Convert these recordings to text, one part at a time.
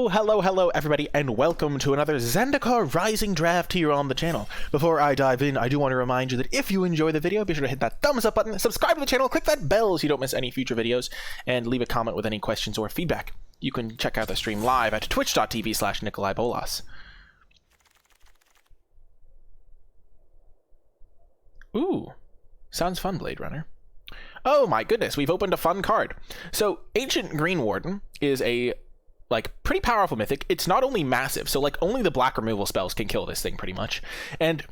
Hello everybody, and welcome to another Zendikar Rising draft here on the channel. Before I dive in, I do want to remind you that if you enjoy the video, be sure to hit that thumbs up button, subscribe to the channel, click that bell so you don't miss any future videos, and leave a comment with any questions or feedback. You can check out the stream live at twitch.tv/NicolaiBolas. Ooh, sounds fun, Blade Runner. Oh my goodness, we've opened a fun card. So, Ancient Green Warden is a pretty powerful mythic. It's not only massive, so only the black removal spells can kill this thing pretty much. And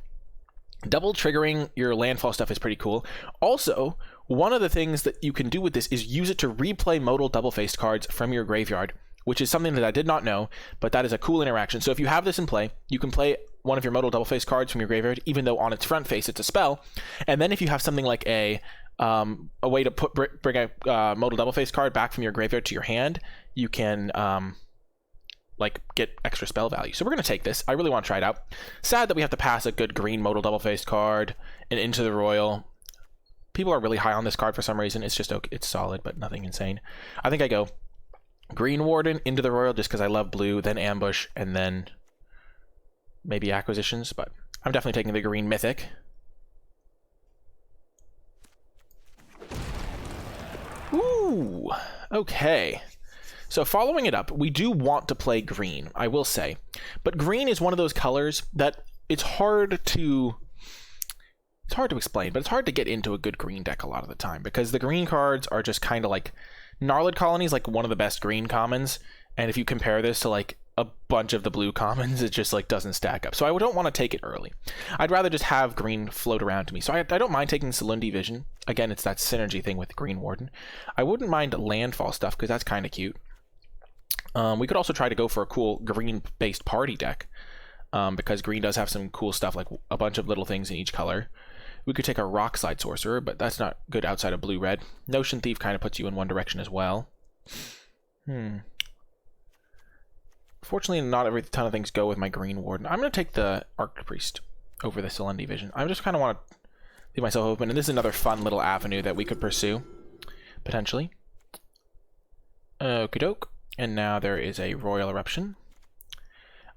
double triggering your landfall stuff is pretty cool. Also, one of the things that you can do with this is use it to replay modal double-faced cards from your graveyard, which is something that I did not know, but that is a cool interaction. So if you have this in play, you can play one of your modal double-faced cards from your graveyard, even though on its front face it's a spell. And then if you have something like a way to bring a modal double-faced card back from your graveyard to your hand, you can get extra spell value. So we're going to take this. I really want to try it out. Sad that we have to pass a good green modal double-faced card and into the Royal. People are really high on this card for some reason. It's just okay. It's solid, but nothing insane. I think I go Green Warden into the Royal just because I love blue, then Ambush, and then maybe Acquisitions, but I'm definitely taking the green Mythic. Ooh, okay. So following it up, we do want to play green, I will say. But green is one of those colors that it's hard to explain, but it's hard to get into a good green deck a lot of the time because the green cards are just kind of like Gnarled Colony is one of the best green commons, and if you compare this to a bunch of the blue commons, it just doesn't stack up. So I don't want to take it early. I'd rather just have green float around to me. So I don't mind taking Salundi Vision. Again, it's that synergy thing with Green Warden. I wouldn't mind landfall stuff because that's kind of cute. We could also try to go for a cool green-based party deck because green does have some cool stuff, like a bunch of little things in each color. We could take a Rockslide Sorcerer, but that's not good outside of blue-red. Notion Thief kind of puts you in one direction as well. Fortunately, not every ton of things go with my Green Warden. I'm going to take the Archpriest over the Salundi Vision. I just kind of want to leave myself open, and this is another fun little avenue that we could pursue, potentially. Okie doke. And now there is a Royal Eruption.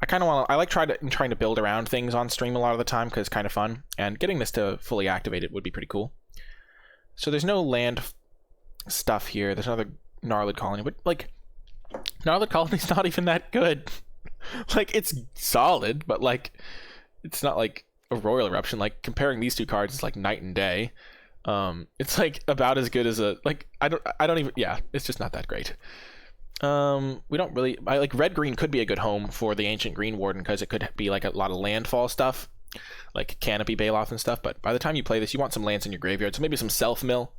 I like trying to build around things on stream a lot of the time because it's kind of fun, and getting this to fully activate it would be pretty cool. So there's no land stuff here. There's another Gnarled Colony, but Gnarled Colony's not even that good. It's solid, but it's not like a Royal Eruption. Comparing these two cards is night and day. It's about as good as a I don't even, yeah, it's just not that great. We don't really, red green could be a good home for the Ancient Green Warden because it could be a lot of landfall stuff, like Canopy Baloth and stuff, but by the time you play this, you want some lands in your graveyard, so maybe some self-mill.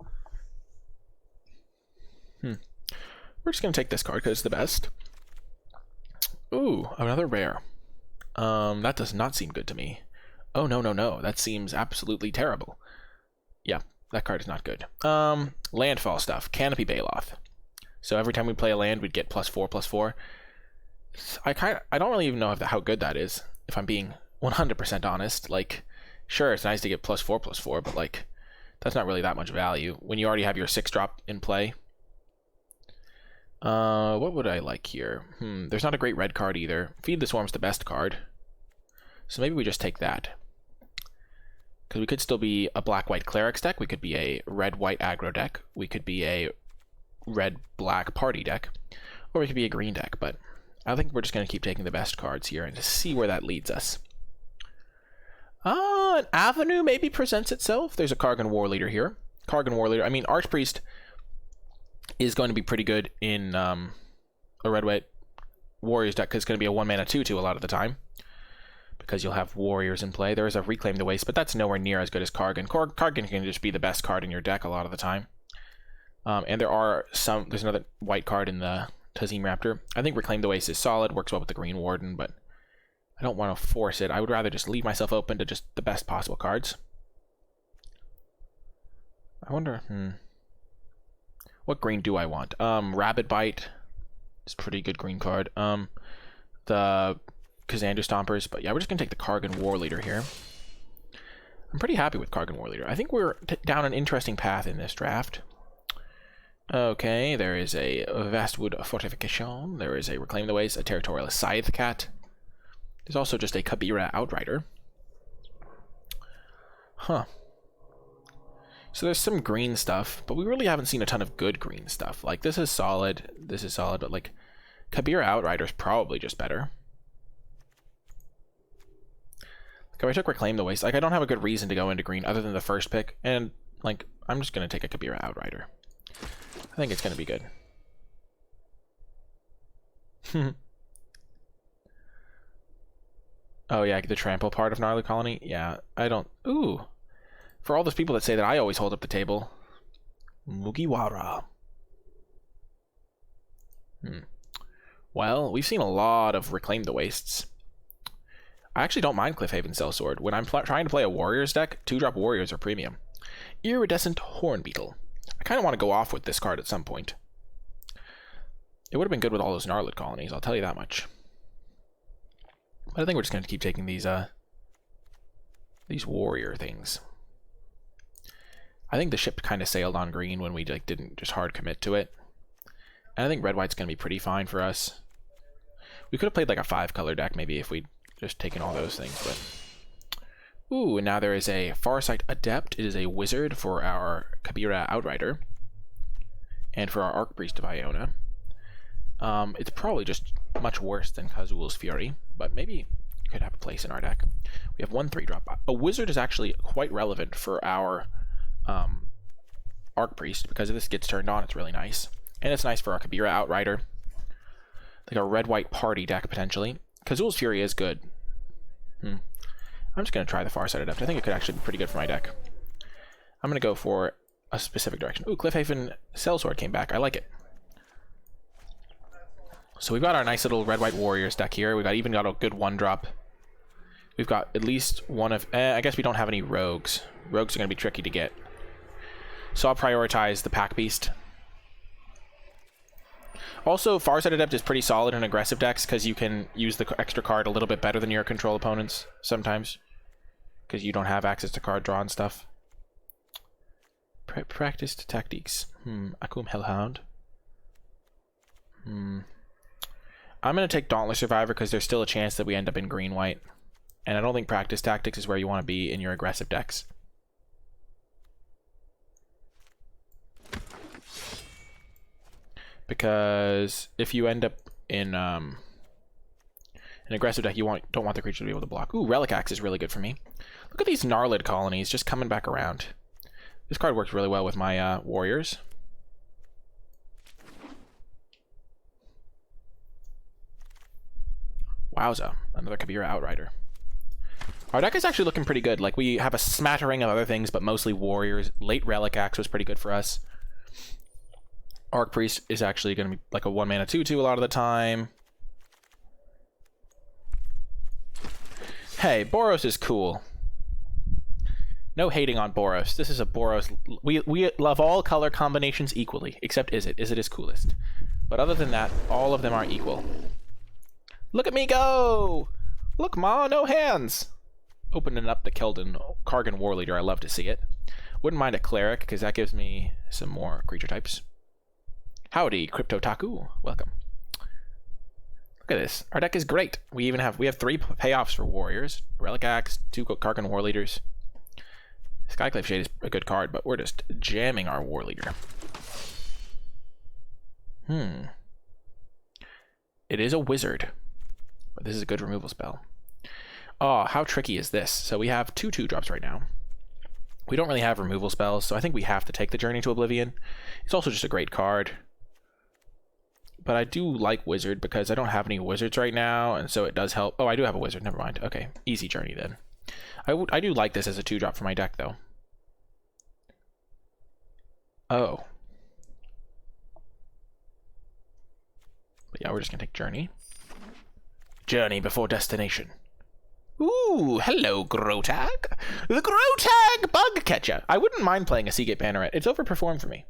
We're just going to take this card because it's the best. Ooh, another rare. That does not seem good to me. Oh, no. That seems absolutely terrible. Yeah, that card is not good. Landfall stuff. Canopy Baloth. So every time we play a land, we'd get +4/+4. I don't really even know how good that is, if I'm being 100% honest. Sure, it's nice to get +4/+4, but that's not really that much value when you already have your 6-drop in play. What would I like here? There's not a great red card either. Feed the Swarm's the best card. So maybe we just take that. Because we could still be a black-white Clerics deck. We could be a red-white aggro deck. We could be a red-black party deck. Or we could be a green deck. But I think we're just going to keep taking the best cards here and just see where that leads us. An avenue maybe presents itself. There's a Kargan War Leader here. Kargan War Leader. I mean, Archpriest is going to be pretty good in a red-white Warriors deck because it's going to be a 1-mana 2/2 a lot of the time because you'll have Warriors in play. There is a Reclaim the Waste, but that's nowhere near as good as Kargan. Kargan can just be the best card in your deck a lot of the time. And there's another white card in the Tazim Raptor. I think Reclaim the Waste is solid, works well with the Green Warden, but I don't want to force it. I would rather just leave myself open to just the best possible cards. I wonder, what green do I want? Rabid Bite is a pretty good green card. The Kazandu Stompers, but yeah, we're just going to take the Kargan War Leader here. I'm pretty happy with Kargan War Leader. I think we're down an interesting path in this draft. Okay, there is a Vastwood Fortification. There is a Reclaim the Waste, a Territorial Scythe Cat. There's also just a Kabira Outrider. Huh. So there's some green stuff, but we really haven't seen a ton of good green stuff. Like, this is solid, but like, Kabira Outrider's probably just better. Like, if I took Reclaim the Waste, like, I don't have a good reason to go into green other than the first pick, and, like, I'm just going to take a Kabira Outrider. I think it's going to be good. Oh, yeah, the trample part of Gnarly Colony? Yeah, I don't... Ooh. For all those people that say that I always hold up the table. Mugiwara. Well, we've seen a lot of Reclaim the Wastes. I actually don't mind Cliffhaven Sellsword. When I'm trying to play a Warriors deck, 2-drop Warriors are premium. Iridescent Hornbeetle. I kind of want to go off with this card at some point. It would have been good with all those Gnarlid Colonies, I'll tell you that much. But I think we're just going to keep taking these warrior things. I think the ship kind of sailed on green when we like didn't just hard commit to it. And I think red-white's going to be pretty fine for us. We could have played like a 5-color deck maybe if we'd just taken all those things, but... Ooh, and now there is a Farsight Adept. It is a wizard for our Kabira Outrider. And for our Archpriest of Iona. It's probably just much worse than Kazul's Fury, but maybe it could have a place in our deck. We have 1 3-drop. A wizard is actually quite relevant for our Archpriest, because if this gets turned on, it's really nice. And it's nice for our Kabira Outrider. Like a red-white party deck, potentially. Kazul's Fury is good. I'm just going to try the Farsight Adept. I think it could actually be pretty good for my deck. I'm going to go for a specific direction. Ooh, Cliffhaven Sellsword came back. I like it. So we've got our nice little red-white Warriors deck here. We've even got a good 1-drop. We've got at least one of... I guess we don't have any Rogues. Rogues are going to be tricky to get. So I'll prioritize the Pack Beast. Also, Farsight Adept is pretty solid in aggressive decks because you can use the extra card a little bit better than your control opponents sometimes. Because you don't have access to card draw and stuff. Practiced tactics. Akum Hellhound. I'm going to take Dauntless Survivor because there's still a chance that we end up in green-white. And I don't think Practice Tactics is where you want to be in your aggressive decks. Because if you end up in an aggressive deck, you don't want the creature to be able to block. Ooh, Relic Axe is really good for me. Look at these Gnarlid Colonies just coming back around. This card works really well with my Warriors. Wowza, another Kabira Outrider. Our deck is actually looking pretty good. Like, we have a smattering of other things, but mostly Warriors. Late Relic Axe was pretty good for us. Archpriest is actually going to be like a 1-mana 2/2 a lot of the time. Hey, Boros is cool. No hating on Boros. This is a Boros... We love all color combinations equally, except Izzet. Izzet is coolest. But other than that, all of them are equal. Look at me go! Look, ma, no hands! Opening up the Keldon Kargan War Leader, I love to see it. Wouldn't mind a Cleric, because that gives me some more creature types. Howdy, Crypto Taku. Welcome. Look at this. Our deck is great. We have 3 payoffs for Warriors. Relic Axe, 2 Kargan War Leaders. Skyclave Shade is a good card, but we're just jamming our War Leader. It is a wizard. But this is a good removal spell. Oh, how tricky is this? So we have 2 2-drops right now. We don't really have removal spells, so I think we have to take the Journey to Oblivion. It's also just a great card. But I do like Wizard because I don't have any Wizards right now, and so it does help. Oh, I do have a Wizard. Never mind. Okay, easy Journey then. I do like this as a 2-drop for my deck, though. Oh. But yeah, we're just going to take Journey. Journey before destination. Ooh, hello, Grotag. The Grotag Bug Catcher. I wouldn't mind playing a Seagate Banneret. It's overperformed for me.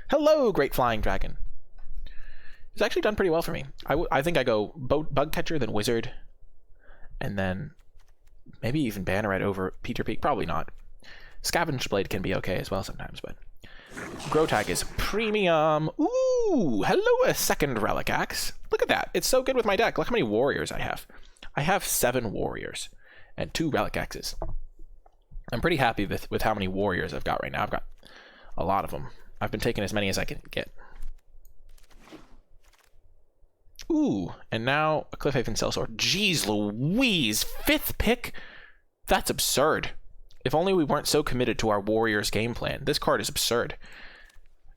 Hello, Great Flying Dragon. It's actually done pretty well for me. I think I go Bug Catcher, then Wizard, and then maybe even Banneret over Peter Peak. Probably not. Scavenge Blade can be okay as well sometimes, but Grotag is premium. Ooh, hello, a second Relic Axe. Look at that. It's so good with my deck. Look how many warriors I have. I have 7 warriors and 2 Relic Axes. I'm pretty happy with how many warriors I've got right now. I've got a lot of them. I've been taking as many as I can get. Ooh, and now a Cliffhaven Sellsword. Jeez Louise, 5th pick? That's absurd. If only we weren't so committed to our Warriors game plan. This card is absurd.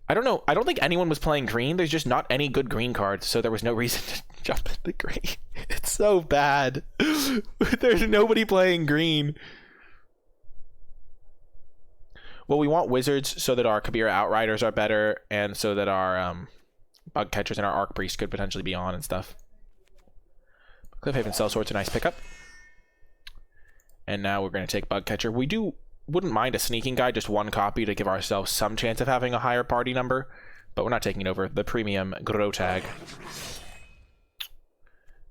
I don't know. I don't think anyone was playing green. There's just not any good green cards, so there was no reason to jump into green. It's so bad. There's nobody playing green. Well, we want wizards so that our Kabira Outriders are better, and so that our Bug Catchers and our Arc Priest could potentially be on and stuff. Cliffhaven Sellsword's a nice pickup. And now we're going to take Bug Catcher. We wouldn't mind a Sneaking Guide, just 1 copy to give ourselves some chance of having a higher party number, but we're not taking it over the premium Grotag.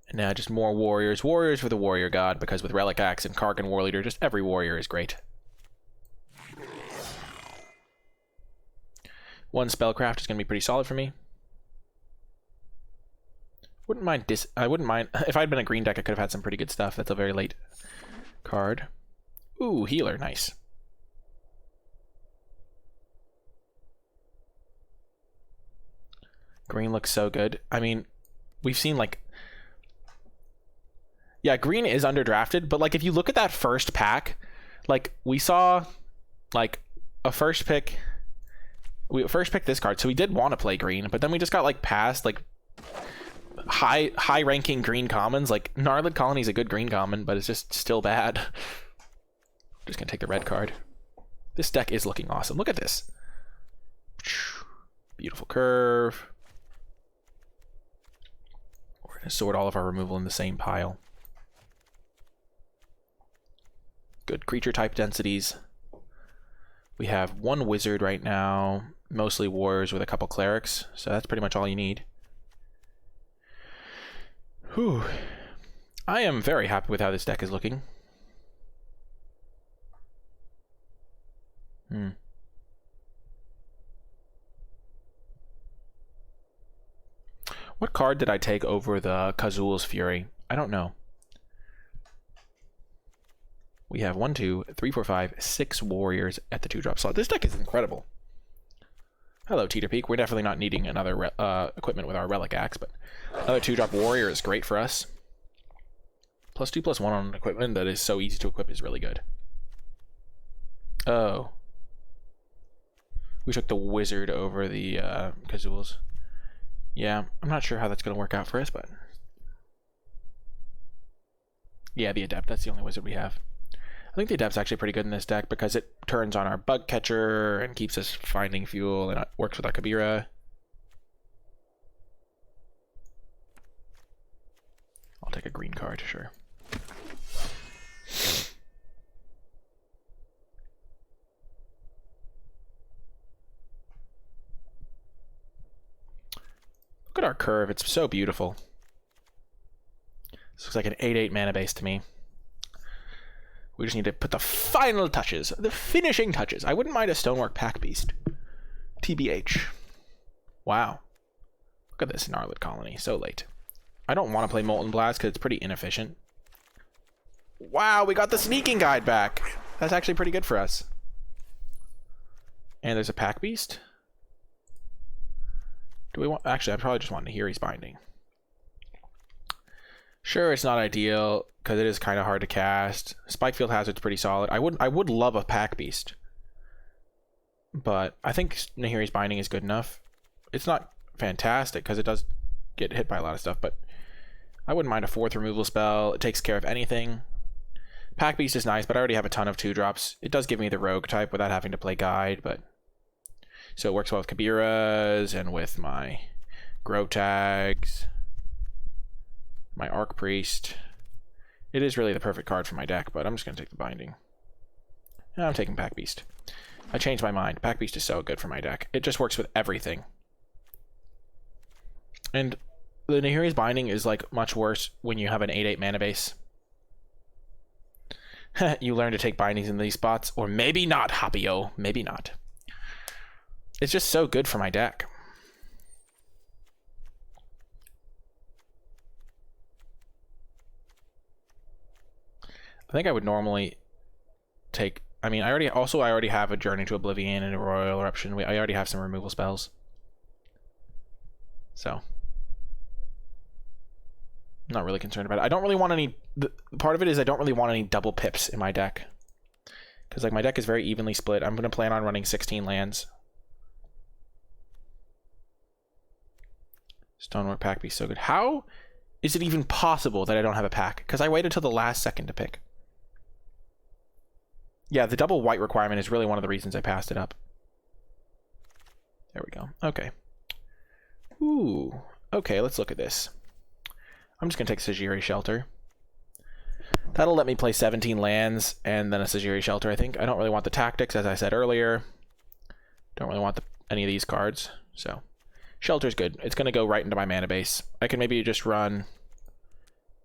And now just more warriors. Warriors for the Warrior God, because with Relic Axe and Kargan War Leader, just every warrior is great. 1 Spellcraft is going to be pretty solid for me. I wouldn't mind if I'd been a green deck. I could have had some pretty good stuff. That's a very late card. Ooh, Healer, nice. Green looks so good. I mean, we've seen like, yeah, green is underdrafted, but like if you look at that first pack, like we saw like a first pick. We first picked this card, so we did want to play green, but then we just got like past like high ranking green commons. Like Gnarlid Colony is a good green common, but it's just still bad. Just gonna take the red card. This deck is looking awesome. Look at this. Beautiful curve. We're gonna sort all of our removal in the same pile. Good creature type densities. We have 1 wizard right now, mostly warriors with a couple clerics, so that's pretty much all you need. Whew. I am very happy with how this deck is looking. What card did I take over the Kazul's Fury? I don't know. We have 1, 2, 3, 4, 5, 6 warriors at the 2-drop slot. This deck is incredible. Hello, Teeter Peak. We're definitely not needing another equipment with our Relic Axe, but another 2-drop warrior is great for us. +2/+1 on an equipment that is so easy to equip is really good. Oh. We took the wizard over the Kazuls. Yeah, I'm not sure how that's going to work out for us, but... yeah, the Adept. That's the only wizard we have. I think the Adept's actually pretty good in this deck because it turns on our Bug Catcher and keeps us finding fuel, and it works with our Kabira. I'll take a green card, sure. Look at our curve. It's so beautiful. This looks like an 8/8 mana base to me. We just need to put the final touches, the finishing touches. I wouldn't mind a Stonework Pack Beast. TBH. Wow. Look at this Gnarlid Colony. So late. I don't want to play Molten Blast because it's pretty inefficient. Wow, we got the Sneaking Guide back. That's actually pretty good for us. And there's a Pack Beast. Do we want... actually, I probably just want Nahiri's Binding. Sure, it's not ideal because it is kind of hard to cast. Spikefield Hazard's pretty solid. I would love a Pack Beast, but I think Nahiri's Binding is good enough. It's not fantastic because it does get hit by a lot of stuff, but I wouldn't mind a 4th removal spell. It takes care of anything. Pack Beast is nice, but I already have a ton of 2-drops. It does give me the Rogue type without having to play Guide, but so it works well with Kabiras and with my Grotags. My Arc Priest. It is really the perfect card for my deck, but I'm just going to take the Binding. No, I'm taking Pack Beast. I changed my mind. Pack Beast is so good for my deck. It just works with everything. And the Nahiri's Binding is like much worse when you have an 8/8 mana base. You learn to take bindings in these spots, or maybe not, Hapio. Maybe not. It's just so good for my deck. I think I would normally take... I mean, I already have a Journey to Oblivion and a Royal Eruption. I already have some removal spells. So... I'm not really concerned about it. I don't really want any... part of it is I don't really want any double pips in my deck. Because, like, my deck is very evenly split. I'm going to plan on running 16 lands. Stonework pack be so good. How is it even possible that I don't have a pack? Because I waited till the last second to pick. Yeah, the double white requirement is really one of the reasons I passed it up. There we go. Okay. Ooh. Okay, let's look at this. I'm just going to take Sajiri Shelter. That'll let me play 17 lands and then a Sajiri Shelter, I think. I don't really want the tactics, as I said earlier. Don't really want any of these cards, so... Shelter's good. It's going to go right into my mana base. I can maybe just run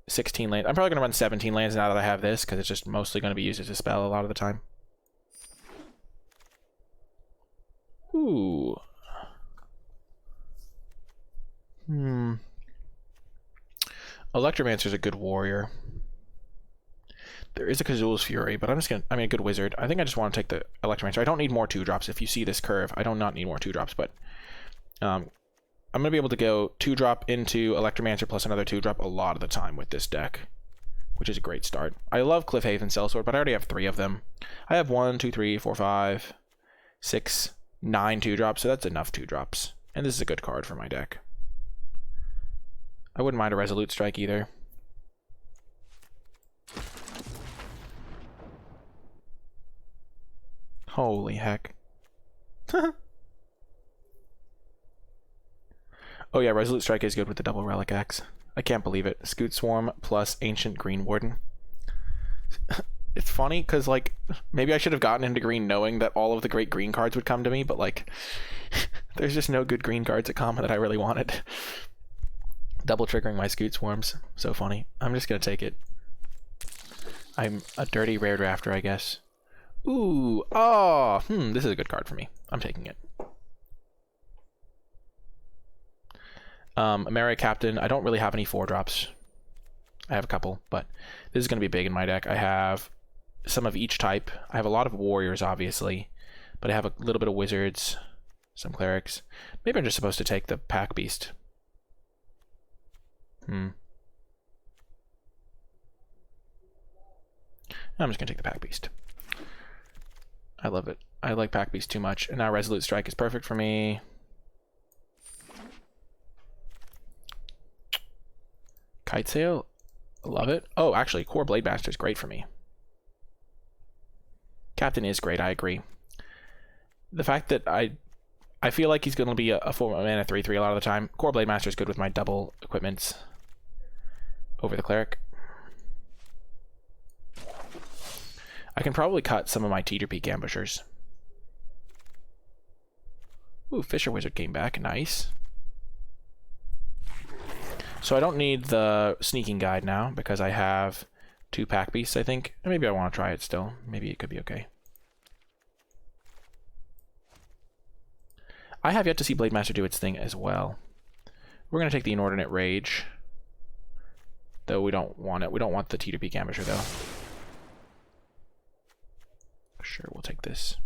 16 lands. I'm probably going to run 17 lands now that I have this, because it's just mostly going to be used as a spell a lot of the time. Ooh. Electromancer's a good warrior. There is a Kazul's Fury, but a good wizard. I think I just want to take the Electromancer. I don't need more 2-drops. If you see this curve, I do not need more 2-drops, but... I'm going to be able to go 2-drop into Electromancer plus another 2-drop a lot of the time with this deck, which is a great start. I love Cliffhaven Sellsword, but I already have 3 of them. I have 1, 2, 3, 4, 5, 6, 9 2-drops, so that's enough 2-drops. And this is a good card for my deck. I wouldn't mind a Resolute Strike either. Holy heck. Oh yeah, Resolute Strike is good with the double Relic Axe. I can't believe it. Scoot Swarm plus Ancient Green Warden. It's funny, because, like, maybe I should have gotten into green knowing that all of the great green cards would come to me, but, like, there's just no good green cards at common that I really wanted. Double triggering my Scoot Swarms. So funny. I'm just going to take it. I'm a dirty rare drafter, I guess. Ooh. Oh. This is a good card for me. I'm taking it. Ameria Captain. I don't really have any 4-drops. I have a couple, but this is going to be big in my deck. I have some of each type. I have a lot of warriors, obviously, but I have a little bit of wizards, some clerics. Maybe I'm just supposed to take the Pack Beast. I'm just going to take the Pack Beast. I love it. I like Pack Beast too much. And now Resolute Strike is perfect for me. Kite Sail, love it. Oh, actually, Core Blade Master is great for me. Captain is great, I agree. The fact that I feel like he's going to be a 4-mana 3/3 a lot of the time. Core Blade Master is good with my double equipments over the Cleric. I can probably cut some of my Teeter Peak Ambushers. Ooh, Fisher Wizard came back, nice. So I don't need the Sneaking Guide now, because I have 2 Pack Beasts, I think. And maybe I want to try it still. Maybe it could be okay. I have yet to see Blade Master do its thing as well. We're going to take the Inordinate Rage. Though we don't want it. We don't want the Teeter Peak Ambusher, though. Sure, we'll take this.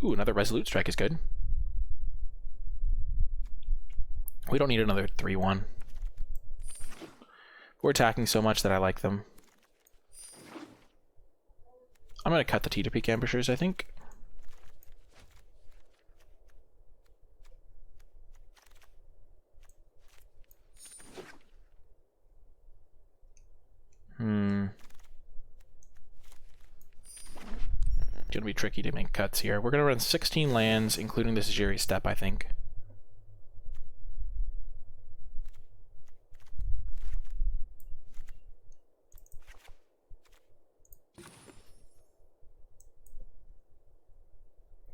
Ooh, another Resolute Strike is good. We don't need another 3/1. We're attacking so much that I like them. I'm going to cut the Teeter Peak Ambushers, I think. Gonna be tricky to make cuts here. We're gonna run 16 lands, including this Jiri step, I think.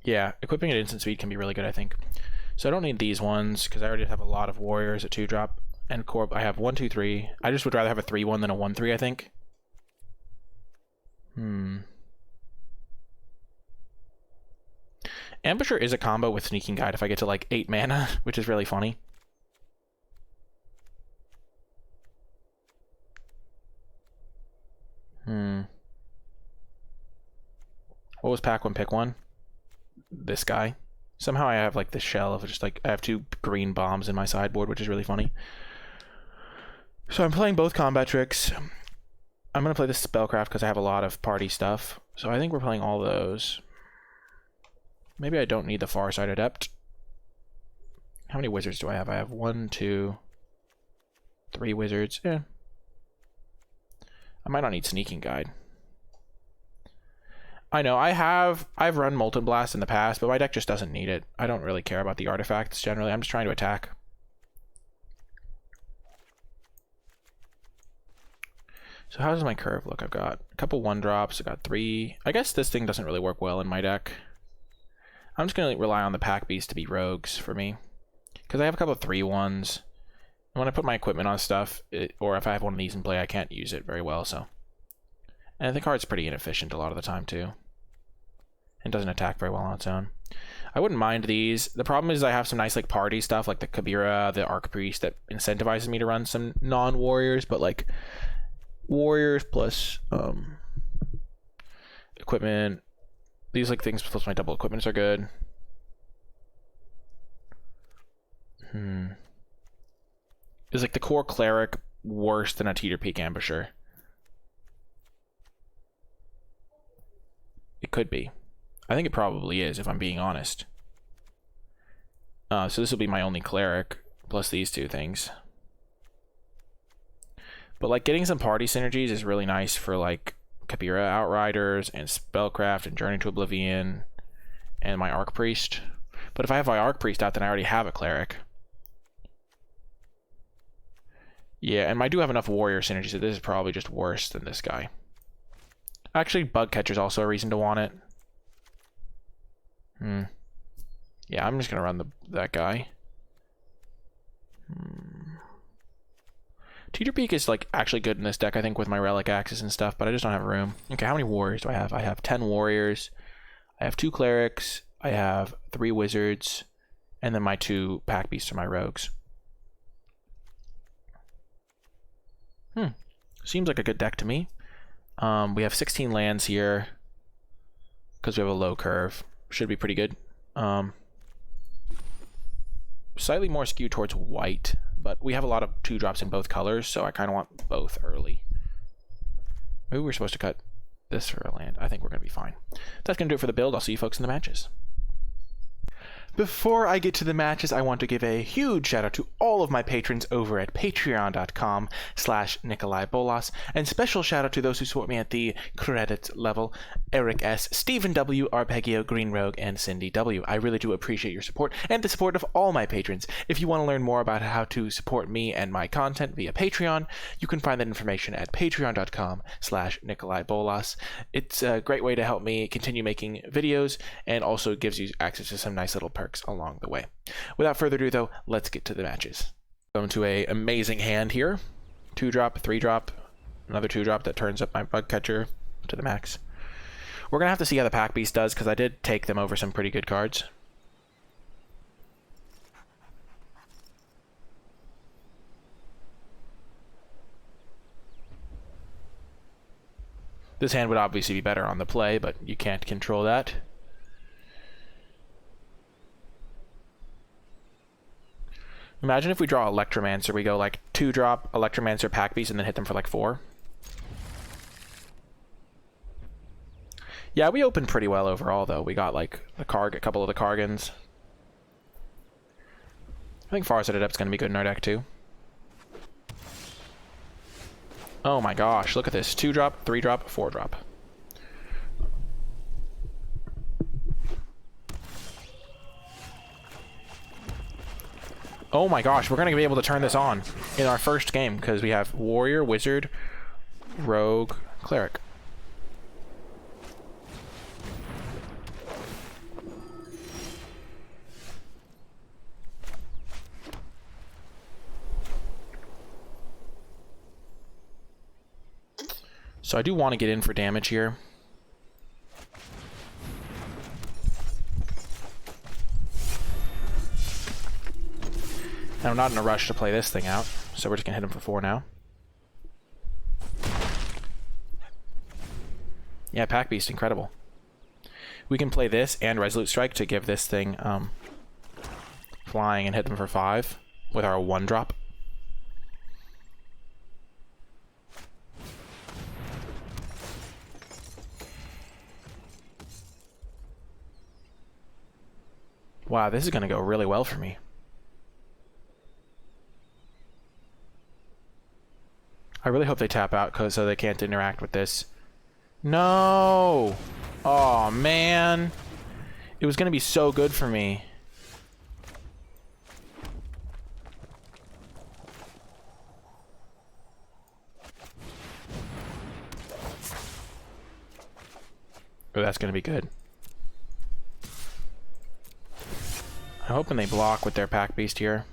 Yeah, equipping at instant speed can be really good, I think. So I don't need these ones because I already have a lot of warriors at 2-drop. And Corp, I have 1, 2, 3. I just would rather have a 3-1 than a 1-3, I think. Ambusher is a combo with Sneaking Guide if I get to like 8 mana, which is really funny. What was pack 1, pick 1? This guy. Somehow I have like this shell of just like I have 2 green bombs in my sideboard, which is really funny. So I'm playing both combat tricks. I'm gonna play the Spellcraft because I have a lot of party stuff. So I think we're playing all those. Maybe I don't need the Farside Adept. How many wizards do I have? I have 1, 2, 3 wizards. Yeah. I might not need Sneaking Guide. I know, I've run Molten Blast in the past, but my deck just doesn't need it. I don't really care about the artifacts generally. I'm just trying to attack. So how does my curve look? I've got a couple 1-drops. I've got 3. I guess this thing doesn't really work well in my deck. I'm just going to rely on the pack beast to be rogues for me. Because I have a couple of 3-1s. And when I put my equipment on stuff, or if I have one of these in play, I can't use it very well, so. And the card's pretty inefficient a lot of the time, too. And doesn't attack very well on its own. I wouldn't mind these. The problem is I have some nice like party stuff, like the Kabira, the Archpriest, that incentivizes me to run some non-warriors, but like warriors plus equipment. These like things plus my double equipments are good. Is like the core cleric worse than a Teeter Peak Ambusher? It could be. I think it probably is, if I'm being honest. So this will be my only cleric, plus these 2 things. But like getting some party synergies is really nice for like Kabira Outriders and Spellcraft and Journey to Oblivion and my Archpriest. But if I have my Archpriest out, then I already have a cleric. Yeah, and I do have enough warrior synergy, so this is probably just worse than this guy. Actually, Bug Catcher's also a reason to want it. Yeah, I'm just gonna run that guy. Teeter Peak is like actually good in this deck, I think, with my Relic Axes and stuff, but I just don't have room. Okay, how many warriors do I have? I have 10 warriors. I have 2 clerics. I have 3 wizards, and then my 2 pack beasts are my rogues. Seems like a good deck to me. We have 16 lands here because we have a low curve. Should be pretty good. Slightly more skewed towards white, but we have a lot of 2-drops in both colors, so I kind of want both early. Maybe we're supposed to cut this for a land. I think we're going to be fine. That's going to do it for the build. I'll see you folks in the matches. Before I get to the matches, I want to give a huge shout out to all of my patrons over at patreon.com/NicolaiBolas, and special shout out to those who support me at the credit level: Eric S., Stephen W., Arpeggio, Green Rogue, and Cindy W. I really do appreciate your support and the support of all my patrons. If you want to learn more about how to support me and my content via Patreon, you can find that information at patreon.com/NicolaiBolas. It's a great way to help me continue making videos, and also gives you access to some nice little perks along the way. Without further ado, though, let's get to the matches. Going to a amazing hand here. 2-drop, 3-drop, another 2-drop that turns up my Bug Catcher to the max. We're gonna have to see how the Pack Beast does, because I did take them over some pretty good cards. This hand would obviously be better on the play, but you can't control that. Imagine if we draw Electromancer, we go like 2-drop, Electromancer, Pack Beast, and then hit them for like 4. Yeah, we opened pretty well overall, though. We got like a couple of the Kargans. I think Farsighted Adept's going to be good in our deck, too. Oh my gosh, look at this. 2-drop, 3-drop, 4-drop. Oh my gosh, we're going to be able to turn this on in our first game because we have Warrior, Wizard, Rogue, Cleric. So I do want to get in for damage here. And I'm not in a rush to play this thing out, so we're just gonna hit him for 4 now. Yeah, Pack Beast, incredible. We can play this and Resolute Strike to give this thing flying and hit him for 5 with our 1-drop. Wow, this is going to go really well for me. I really hope they tap out so they can't interact with this. No! Oh, man. It was going to be so good for me. Oh, that's going to be good. I'm hoping they block with their Pack Beast here.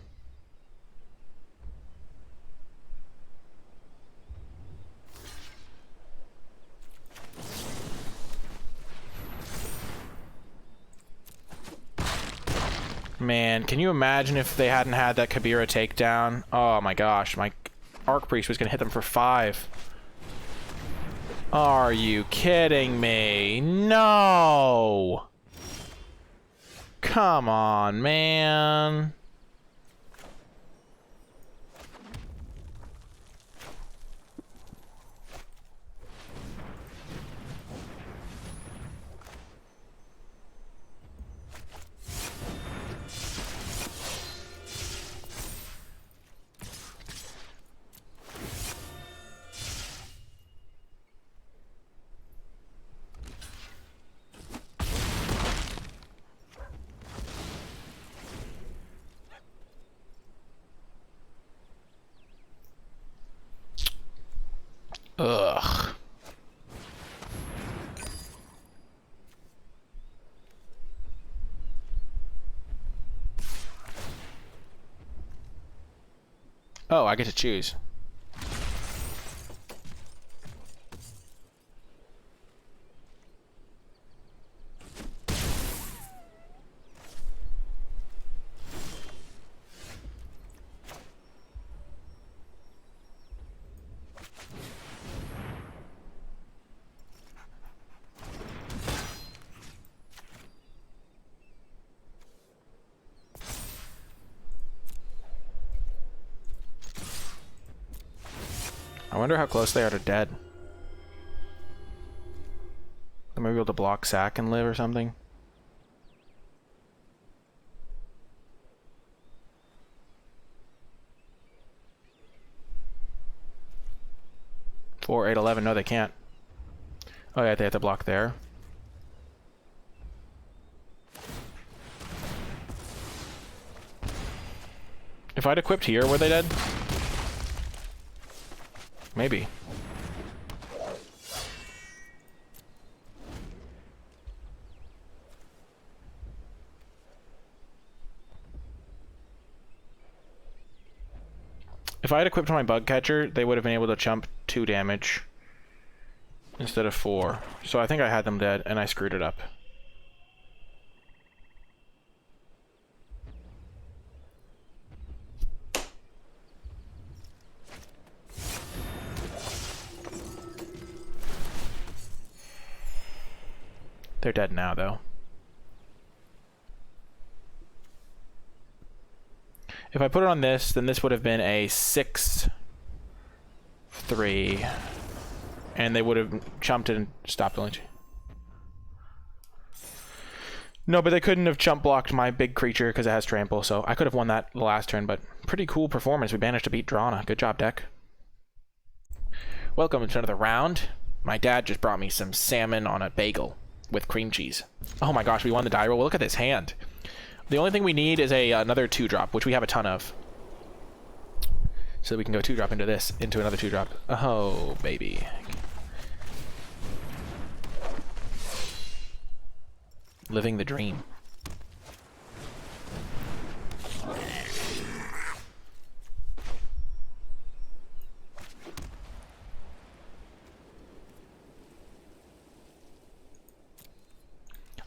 Man, can you imagine if they hadn't had that Kabira takedown? Oh my gosh, my Arc Priest was going to hit them for 5. Are you kidding me? No! Come on, man. Ugh. Oh, I get to choose. I wonder how close they are to dead. They might be able to block Sack and live or something. Four, 8, 11. No, they can't. Oh yeah, they have to block there. If I'd equipped here, were they dead? Maybe. If I had equipped my Bug Catcher, they would have been able to chump 2 damage instead of 4. So I think I had them dead, and I screwed it up. They're dead now, though. If I put it on this, then this would have been a 6-3. And they would have chumped it and stopped the lynch. No, but they couldn't have chump blocked my big creature because it has trample, so I could have won that the last turn, but pretty cool performance. We managed to beat Drana. Good job, deck. Welcome to another round. My dad just brought me some salmon on a bagel with cream cheese. Oh my gosh, we won the die roll. Well, look at this hand. The only thing we need is another 2-drop, which we have a ton of. So we can go 2-drop into this, into another 2-drop. Oh, baby. Living the dream.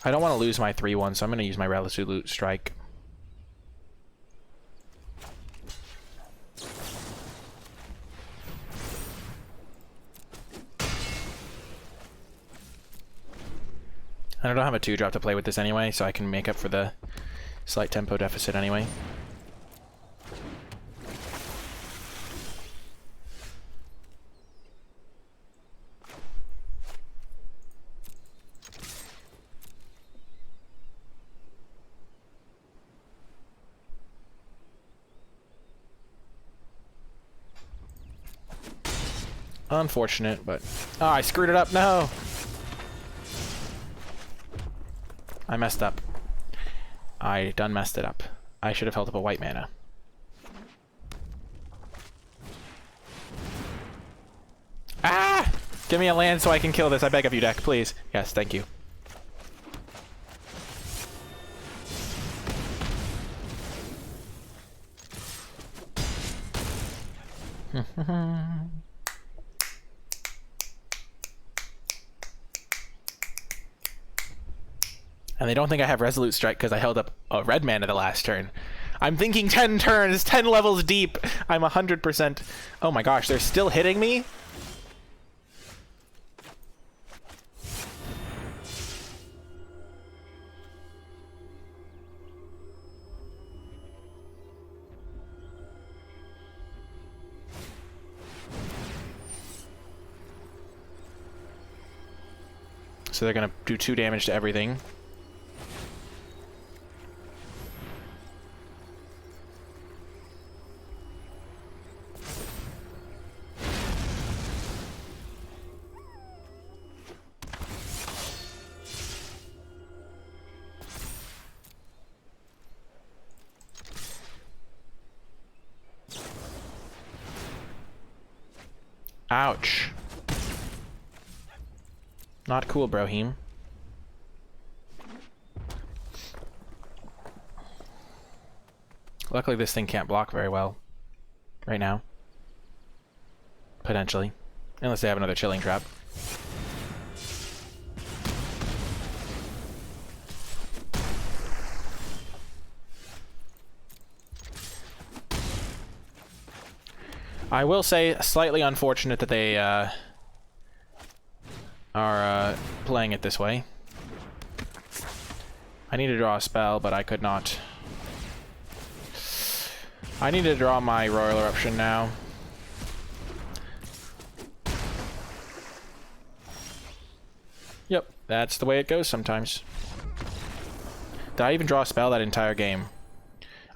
I don't want to lose my 3-1, so I'm going to use my Resolute Strike. And I don't have a 2-drop to play with this anyway, so I can make up for the slight tempo deficit anyway. Unfortunate, but... Oh, I screwed it up. No! I messed up. I done messed it up. I should have held up a white mana. Ah! Give me a land so I can kill this. I beg of you, deck, please. Yes, thank you. And they don't think I have Resolute Strike because I held up a red mana the last turn. I'm thinking 10 turns, 10 levels deep. I'm 100%. Oh my gosh, they're still hitting me? So they're going to do 2 damage to everything. Ouch. Not cool, Brohim. Luckily, this thing can't block very well right now. Potentially. Unless they have another Chilling Trap. I will say, slightly unfortunate that they are playing it this way. I need to draw a spell, but I could not. I need to draw my Royal Eruption now. Yep, that's the way it goes sometimes. Did I even draw a spell that entire game?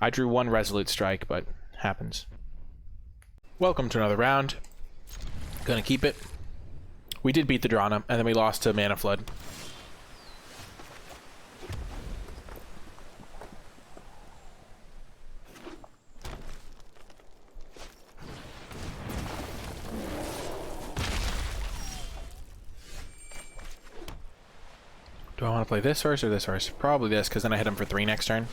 I drew 1 Resolute Strike, but happens. Welcome to another round. Gonna keep it. We did beat the Drana, and then we lost to Mana Flood. Do I want to play this horse or this horse? Probably this, because then I hit him for 3 next turn.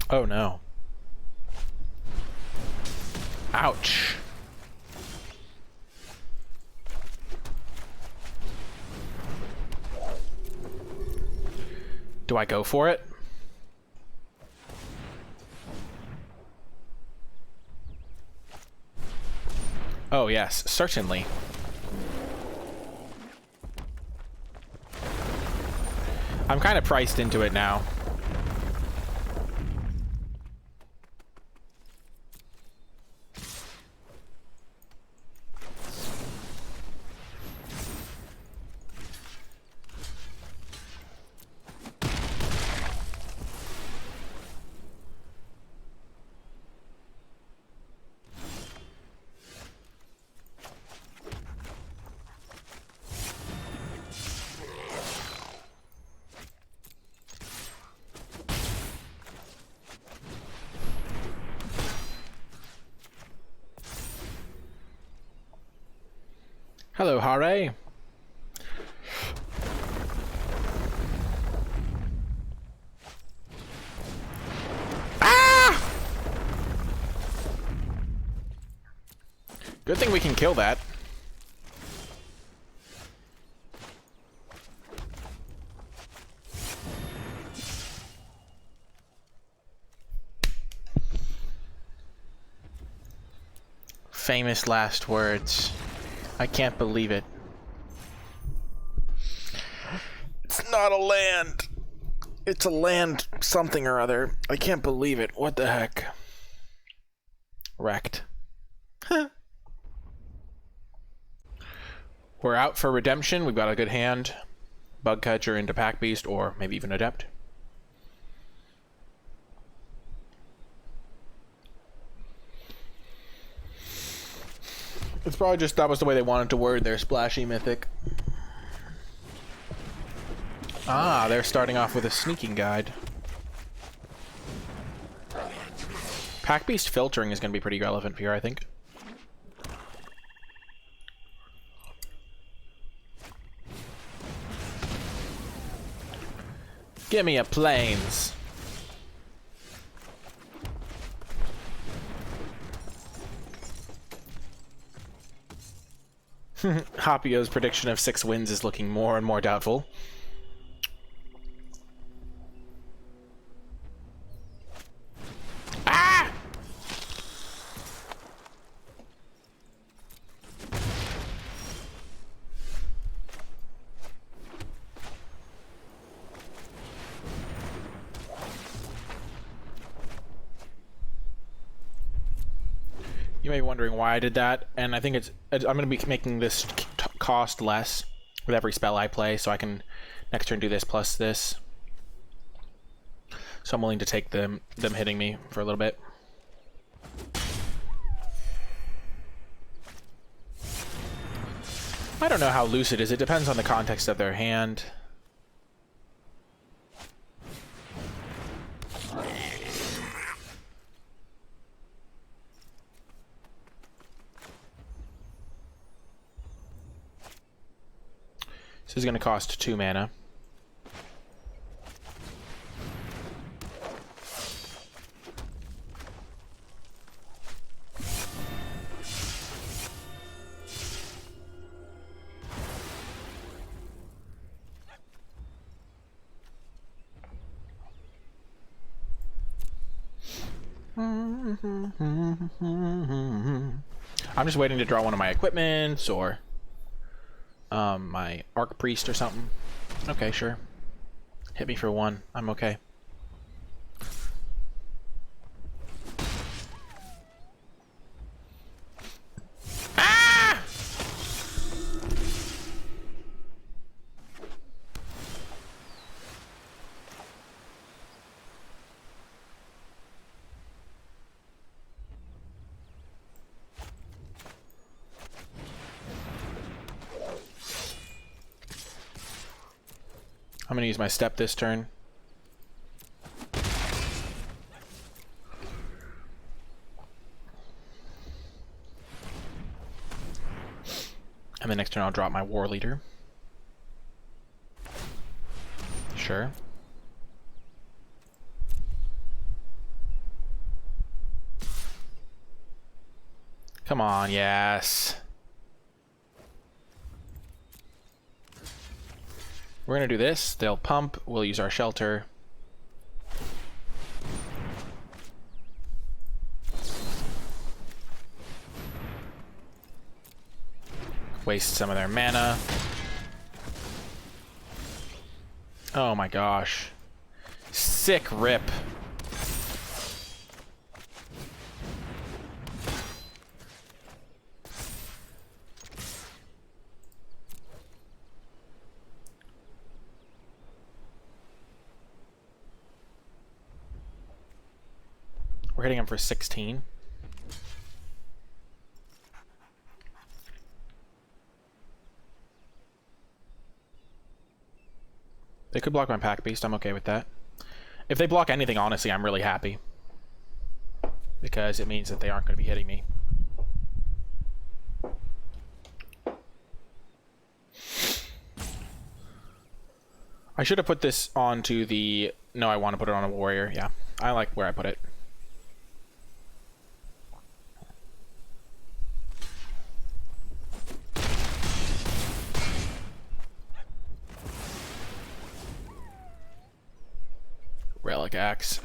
Oh no. Ouch. Do I go for it? Oh yes, certainly. I'm kind of priced into it now. Hello, Hare. Ah! Good thing we can kill that. Famous last words. I can't believe it. It's not a land. It's a land something or other. I can't believe it. What the heck? Wrecked. Huh. We're out for redemption. We've got a good hand. Bug catcher into pack beast, or maybe even adept. It's probably just that was the way they wanted to word their splashy mythic. Ah, they're starting off with a sneaking guide. Pack beast filtering is going to be pretty relevant here, I think. Give me a plains. Hopio's prediction of 6 wins is looking more and more doubtful. Ah! You may be wondering why I did that, and I think I'm going to be making this cost less with every spell I play, so I can next turn do this plus this. So I'm willing to take them hitting me for a little bit. I don't know how loose it is. It depends on the context of their hand. This is going to cost 2 mana. I'm just waiting to draw one of my equipments or my Arc Priest or something. Okay, sure. Hit me for 1. I'm okay. Ah! I'm gonna use my step this turn. And the next turn I'll drop my War Leader. Sure. Come on, yes. We're gonna do this. They'll pump. We'll use our shelter. Waste some of their mana. Oh my gosh. Sick rip. We're hitting him for 16. They could block my Pack Beast. I'm okay with that. If they block anything, honestly, I'm really happy. Because it means that they aren't going to be hitting me. I should have put this onto the... No, I want to put it on a warrior. Yeah, I like where I put it. Relic Axe.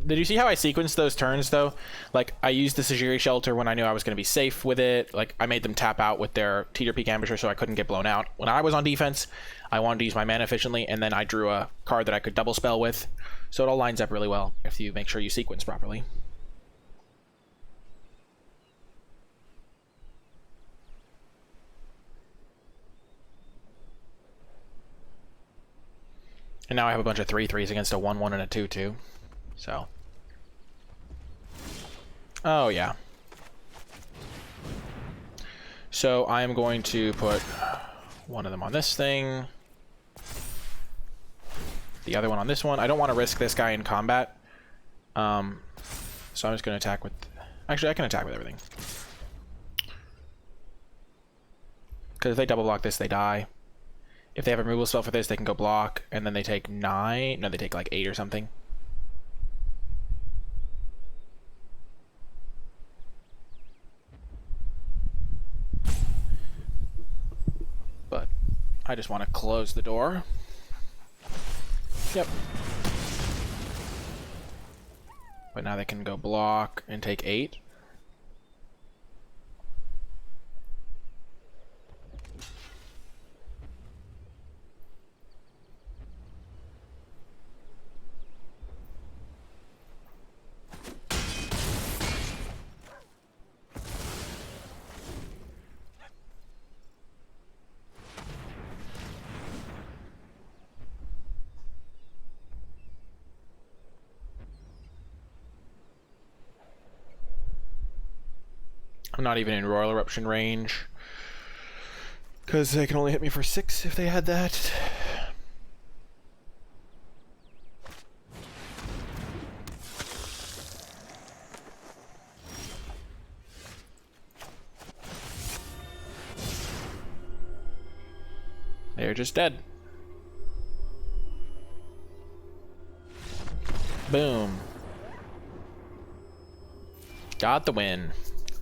Did you see how I sequenced those turns, though? Like, I used the Sajiri Shelter when I knew I was going to be safe with it. Like, I made them tap out with their Teeter Peak Ambusher so I couldn't get blown out. When I was on defense, I wanted to use my mana efficiently, and then I drew a card that I could double spell with. So it all lines up really well if you make sure you sequence properly. And now I have a bunch of 3/3s against a 1/1 and a 2/2. So. Oh, yeah. So I am going to put one of them on this thing. The other one on this one. I don't want to risk this guy in combat. So I'm just going to attack with... Actually, I can attack with everything. Because if they double block this, they die. If they have a removal spell for this, they can go block, and then they take 9. No, they take like 8 or something. But I just want to close the door. Yep. But now they can go block and take 8. I'm not even in Royal Eruption range, because they can only hit me for 6 if they had that. They're just dead. Boom. Got the win.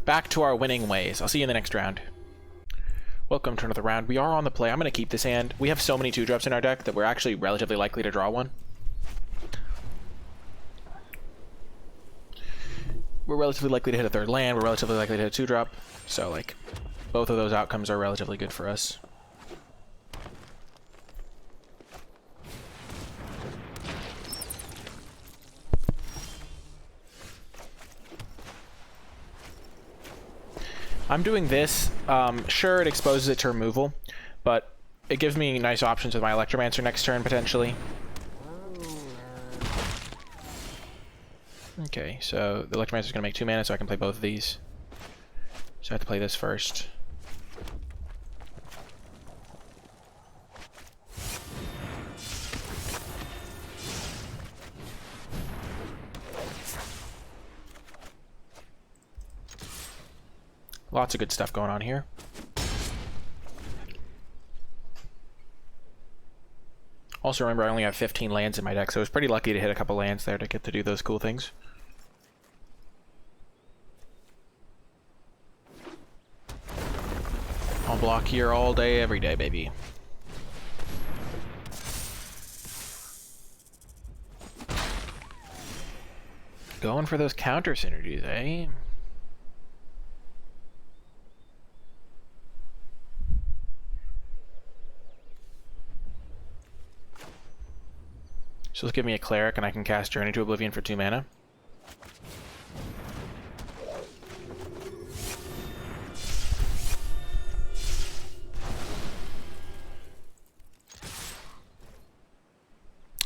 Back to our winning ways. I'll see you in the next round. Welcome to another round. We are on the play. I'm going to keep this hand. We have so many 2-drops in our deck that we're actually relatively likely to draw one. We're relatively likely to hit a 3rd land. We're relatively likely to hit a 2-drop. So, like, both of those outcomes are relatively good for us. I'm doing this. Sure, it exposes it to removal, but it gives me nice options with my Electromancer next turn, potentially. Okay, so the Electromancer is going to make 2 mana, so I can play both of these. So I have to play this first. Lots of good stuff going on here. Also remember, I only have 15 lands in my deck, so I was pretty lucky to hit a couple lands there to get to do those cool things. I'll block here all day, every day, baby. Going for those counter synergies, eh? So let's give me a Cleric, and I can cast Journey to Oblivion for 2 mana.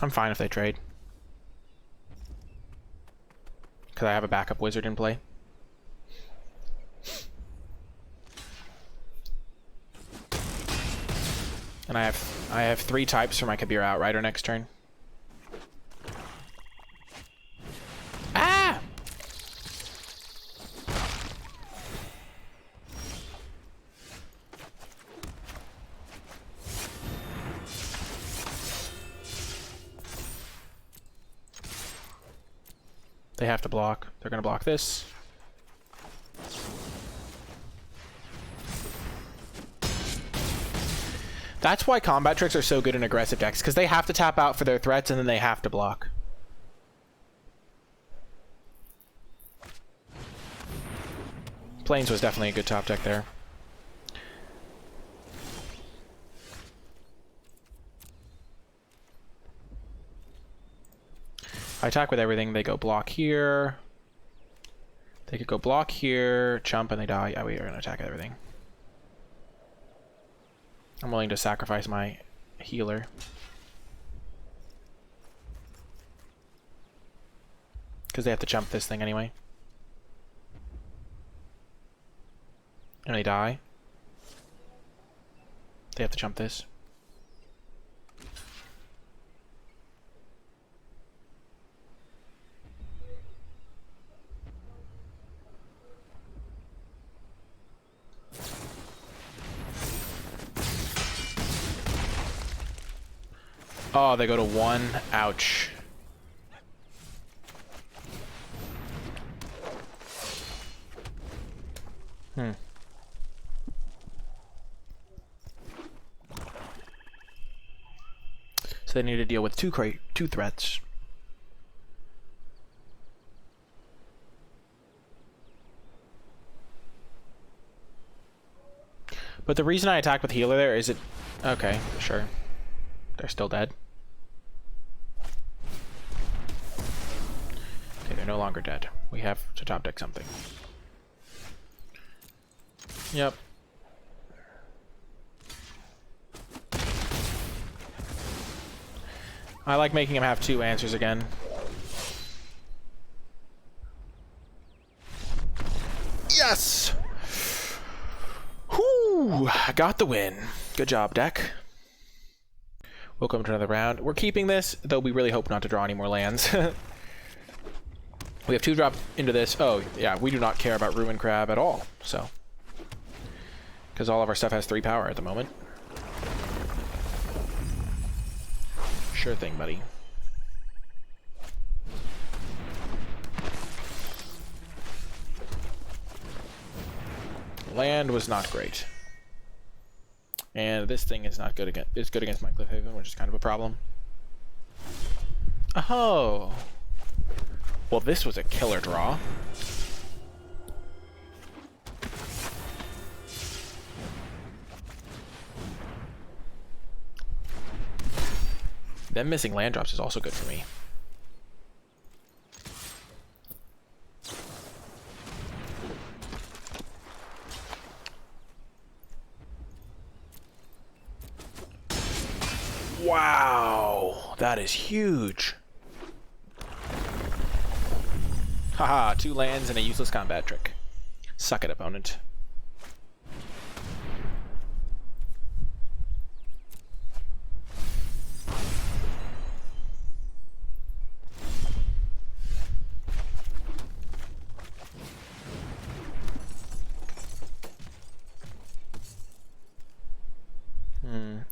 I'm fine if they trade, because I have a backup wizard in play. And I have 3 types for my Kabir Outrider next turn. Ah! They have to block. They're going to block this. That's why combat tricks are so good in aggressive decks, because they have to tap out for their threats and then they have to block. Plains was definitely a good top deck there. I attack with everything. They go block here. They could go block here, chump, and they die. Yeah, we are going to attack with everything. I'm willing to sacrifice my healer. Because they have to jump this thing anyway. And they die. They have to jump this. Oh, they go to 1. Ouch. So they need to deal with two threats. But the reason I attacked with healer there is it... Okay, sure. They're still dead. Okay, they're no longer dead. We have to top deck something. Yep. I like making him have 2 answers again. Yes! Whoo! Got the win. Good job, deck. Welcome to another round. We're keeping this, though we really hope not to draw any more lands. We have 2 drop into this. Oh, yeah, we do not care about Ruin Crab at all, so. Because all of our stuff has 3 power at the moment. Sure thing, buddy. Land was not great. And this thing is not good against... It's good against my Cliffhaven, which is kind of a problem. Oh! Well, this was a killer draw. Them missing land drops is also good for me. Wow, that is huge. Haha, 2 lands and a useless combat trick. Suck it, opponent.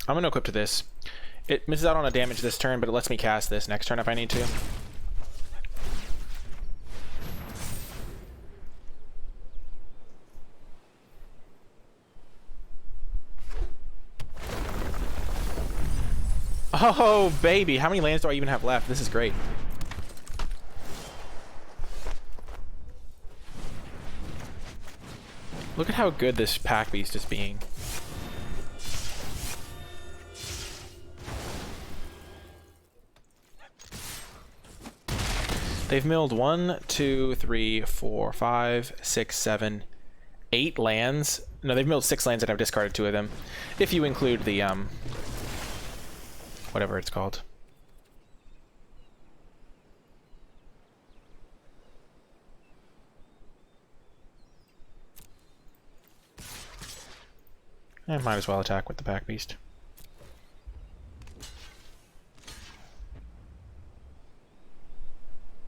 I'm going to equip to this. It misses out on a damage this turn, but it lets me cast this next turn if I need to. Oh, baby. How many lands do I even have left? This is great. Look at how good this pack beast is being. They've milled 1, 2, 3, 4, 5, 6, 7, 8 lands. No, they've milled 6 lands and I've discarded 2 of them. If you include the, whatever it's called. I might as well attack with the pack beast.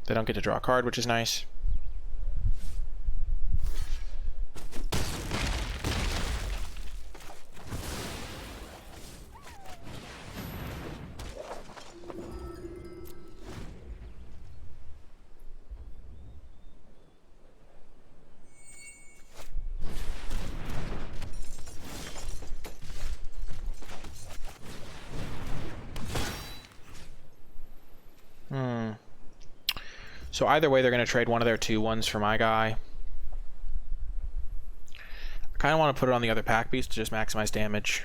They don't get to draw a card, which is nice. So either way, they're going to trade one of their 2/1s for my guy. I kind of want to put it on the other pack piece to just maximize damage.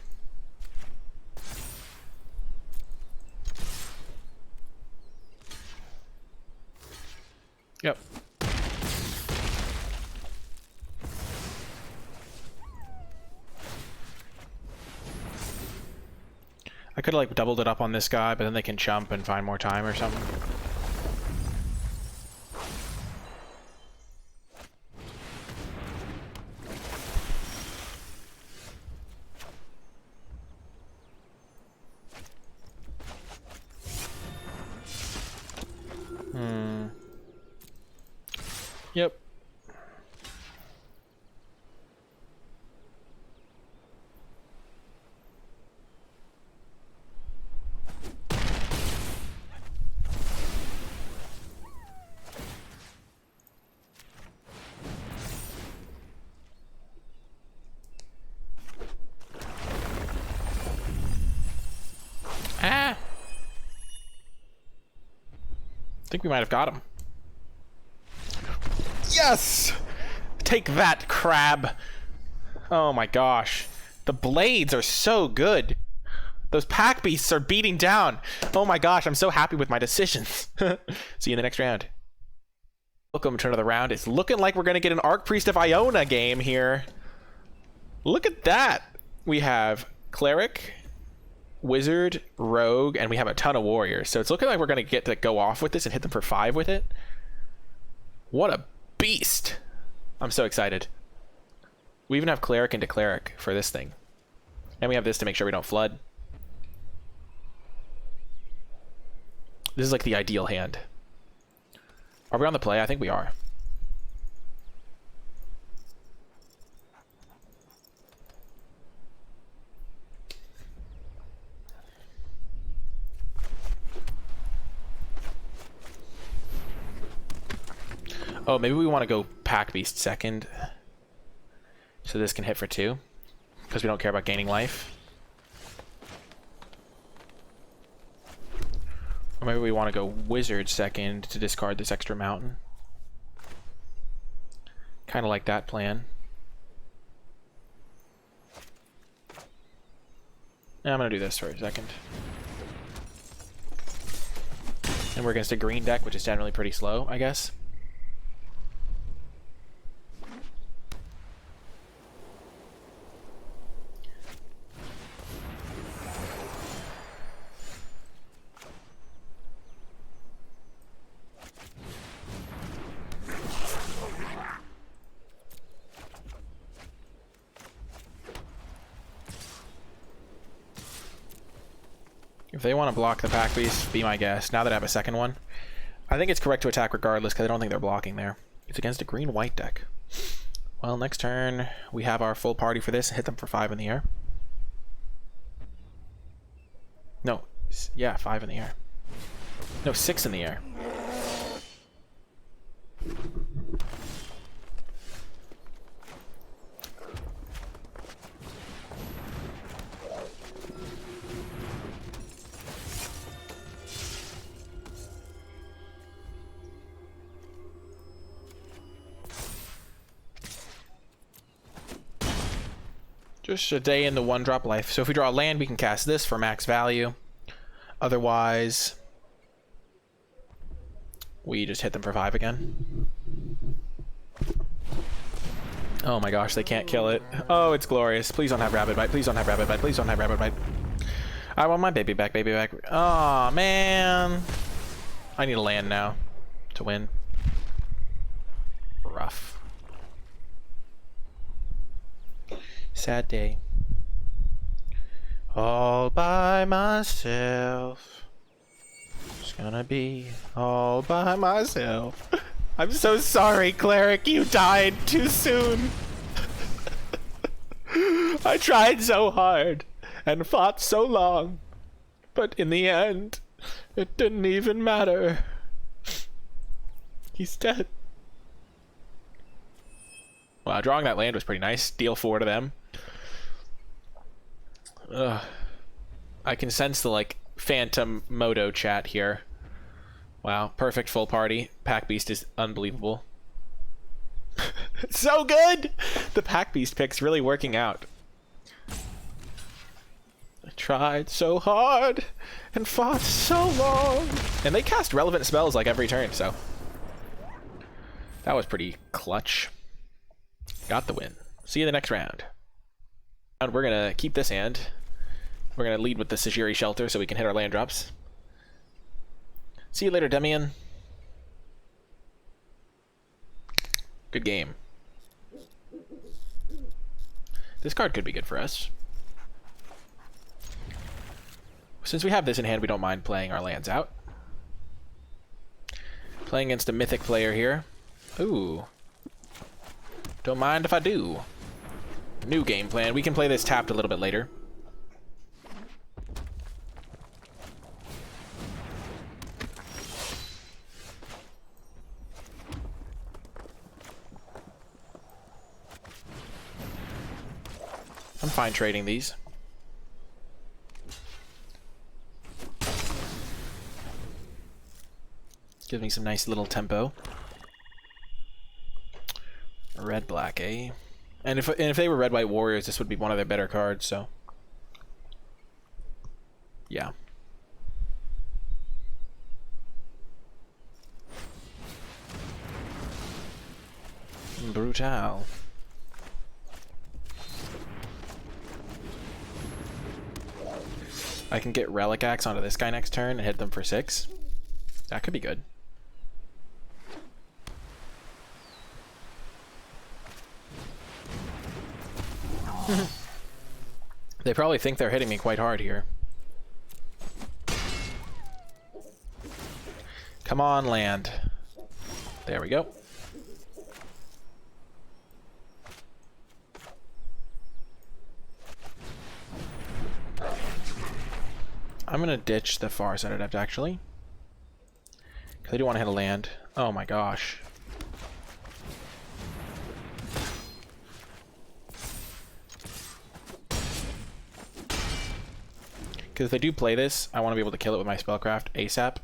Yep. I could have like doubled it up on this guy, but then they can jump and find more time or something. Yep. Ah! I think we might have got him. Yes! Take that, crab. Oh my gosh. The blades are so good. Those pack beasts are beating down. Oh my gosh, I'm so happy with my decisions. See you in the next round. Welcome to another round. It's looking like we're going to get an Archpriest of Iona game here. Look at that. We have Cleric, Wizard, Rogue, and we have a ton of Warriors. So it's looking like we're going to get to go off with this and hit them for 5 with it. What a beast. I'm so excited. We even have Cleric into Cleric for this thing. And we have this to make sure we don't flood. This is like the ideal hand. Are we on the play? I think we are. Oh, maybe we want to go Pack Beast second. So this can hit for 2. Because we don't care about gaining life. Or maybe we want to go Wizard second to discard this extra mountain. Kind of like that plan. Yeah, I'm going to do this for a second. And we're against a green deck, which is generally pretty slow, I guess. If they want to block the Pack Beast, be my guest. Now that I have a second one, I think it's correct to attack regardless because I don't think they're blocking there. It's against a green-white deck. Well, next turn, we have our full party for this and hit them for 5 in the air. No, yeah, 5 in the air. No, 6 in the air. Just a day in the 1-drop life. So if we draw a land, we can cast this for max value. Otherwise, we just hit them for 5 again. Oh my gosh, they can't kill it. Oh, it's glorious. Please don't have Rabbit Bite. Please don't have Rabbit Bite. Please don't have Rabbit Bite. I want my baby back, baby back. Aw, man. I need a land now to win. Rough. Sad day. All by myself. It's gonna be all by myself. I'm so sorry, Cleric. You died too soon. I tried so hard and fought so long, but in the end, it didn't even matter. He's dead. Wow, drawing that land was pretty nice. Deal 4 to them. Ugh. I can sense the like phantom moto chat here. Wow, perfect full party. Pack Beast is unbelievable. So good! The Pack Beast pick's really working out. I tried so hard and fought so long. And they cast relevant spells like every turn, so that was pretty clutch. Got the win. See you in the next round. And we're gonna keep this hand. We're gonna lead with the Sajiri Shelter so we can hit our land drops. See you later, Demian. Good game. This card could be good for us. Since we have this in hand, we don't mind playing our lands out. Playing against a mythic player here. Ooh. Don't mind if I do. New game plan. We can play this tapped a little bit later. I'm fine trading these. Gives me some nice little tempo. Red black, eh? And if they were red white warriors, this would be one of their better cards. So yeah. Brutal. I can get Relic Axe onto this guy next turn and hit them for 6. That could be good. They probably think they're hitting me quite hard here. Come on, land. There we go. I'm gonna ditch the Far Side Adept, actually. Because I do want to hit a land. Oh my gosh. Because if they do play this, I want to be able to kill it with my Spellcraft ASAP.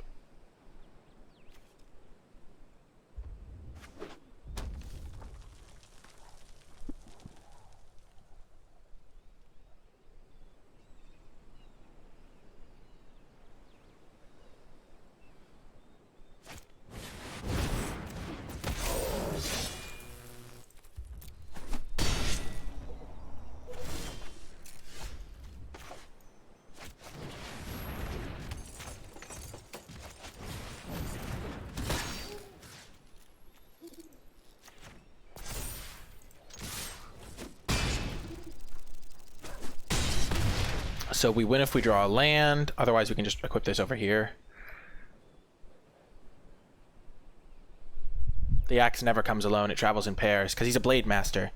So we win if we draw a land, otherwise we can just equip this over here. The axe never comes alone, it travels in pairs, because he's a blade master.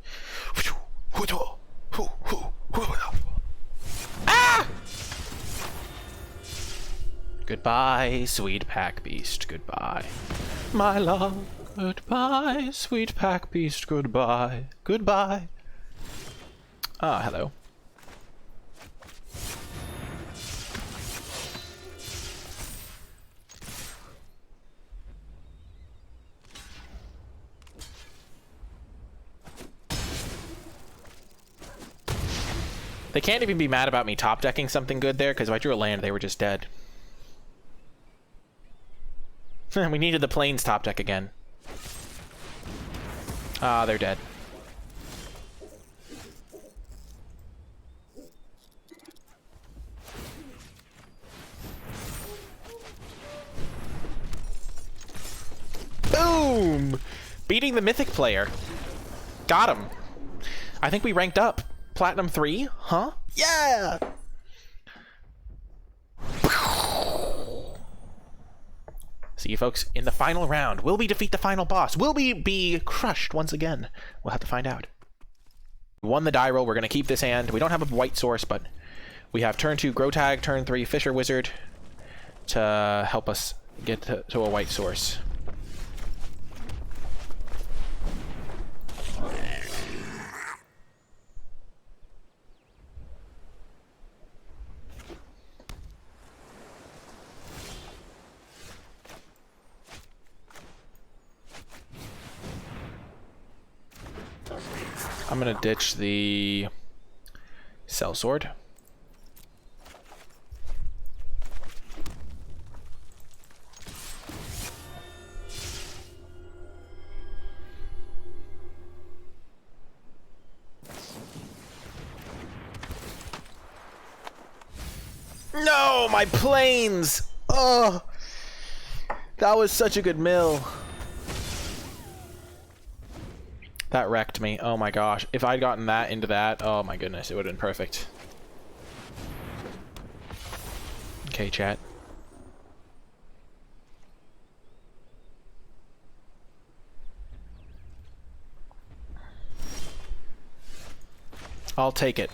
Ah! Goodbye, sweet pack beast, goodbye. My love, goodbye, sweet pack beast, goodbye, goodbye. Ah, hello. They can't even be mad about me top decking something good there, because if I drew a land, they were just dead. We needed the plains top deck again. Ah, they're dead. Boom! Beating the mythic player. Got him. I think we ranked up. Platinum 3? Huh? Yeah! See you folks in the final round. Will we defeat the final boss? Will we be crushed once again? We'll have to find out. We won the die roll. We're going to keep this hand. We don't have a white source, but we have turn 2 Grotag, turn 3 Fisher Wizard to help us get to a white source. I'm gonna ditch the sellsword. No, my planes! Oh, that was such a good mill. That wrecked me. Oh my gosh. If I'd gotten that into that, oh my goodness, it would have been perfect. Okay, chat. I'll take it.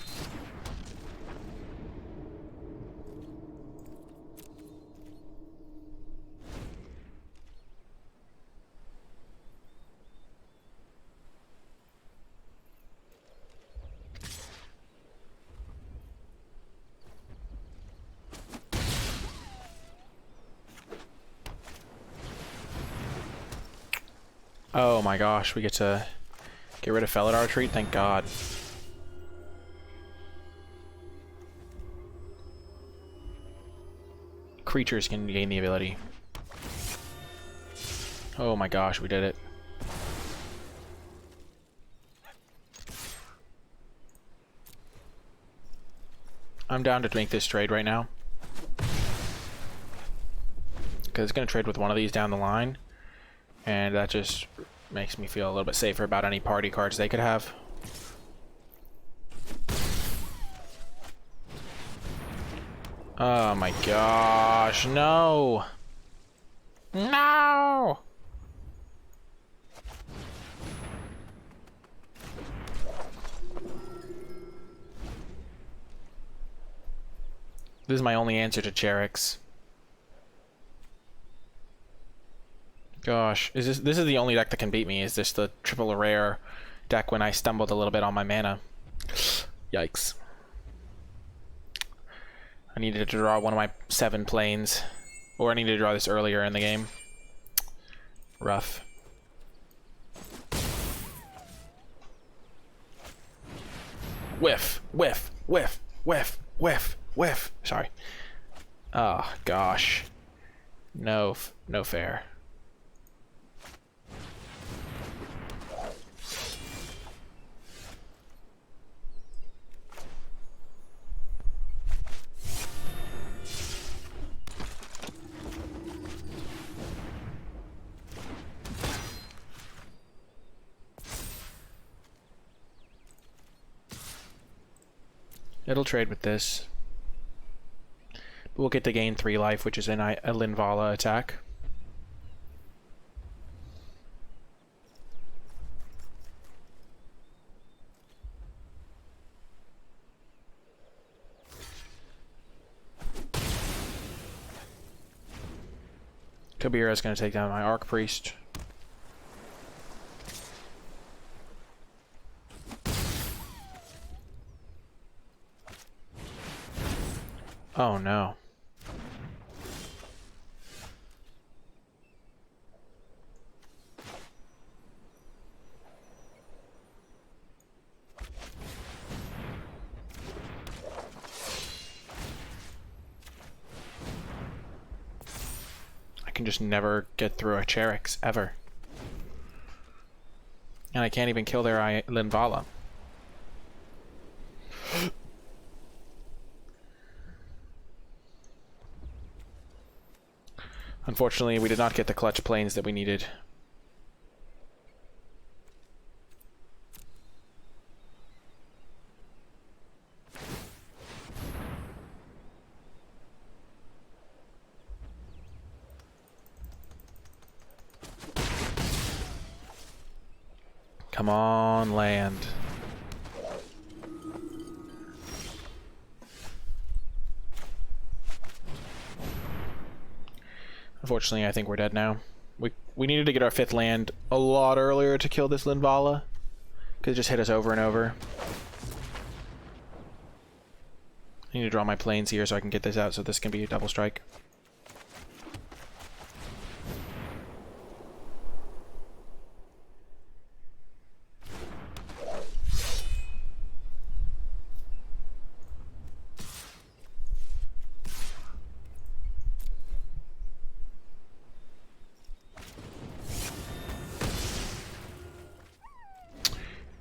Oh my gosh, we get to get rid of Felidar Retreat, thank God. Creatures can gain the ability. Oh my gosh, we did it. I'm down to make this trade right now. Because it's going to trade with one of these down the line. And that just makes me feel a little bit safer about any party cards they could have. Oh my gosh, no! No! This is my only answer to Cherix. Gosh, this is the only deck that can beat me, is this the triple rare deck when I stumbled a little bit on my mana. Yikes. I needed to draw one of my 7 planes. Or I needed to draw this earlier in the game. Rough. Whiff, whiff, whiff, whiff, whiff, whiff. Sorry. Oh, gosh. No fair. It'll trade with this. We'll get to gain 3 life, which is a Linvala attack. Kabira's going to take down my Arc Priest. Oh no. I can just never get through a Cherix, ever. And I can't even kill their Linvala. Unfortunately, we did not get the clutch planes that we needed. Come on, land. Unfortunately, I think we're dead now. We needed to get our 5th land a lot earlier to kill this Linvala, because it just hit us over and over. I need to draw my planes here so I can get this out, so this can be a double strike.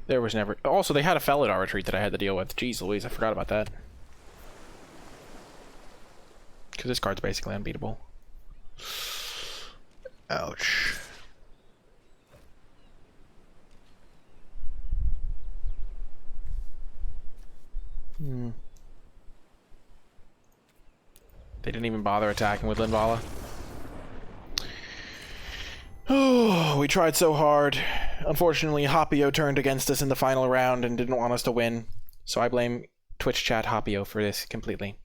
There was never... Also, they had a Felidar retreat that I had to deal with. Jeez Louise, I forgot about that. Because this card's basically unbeatable. Ouch. They didn't even bother attacking with Linvala. Oh, we tried so hard. Unfortunately, Hopio turned against us in the final round and didn't want us to win. So I blame Twitch chat Hopio for this completely.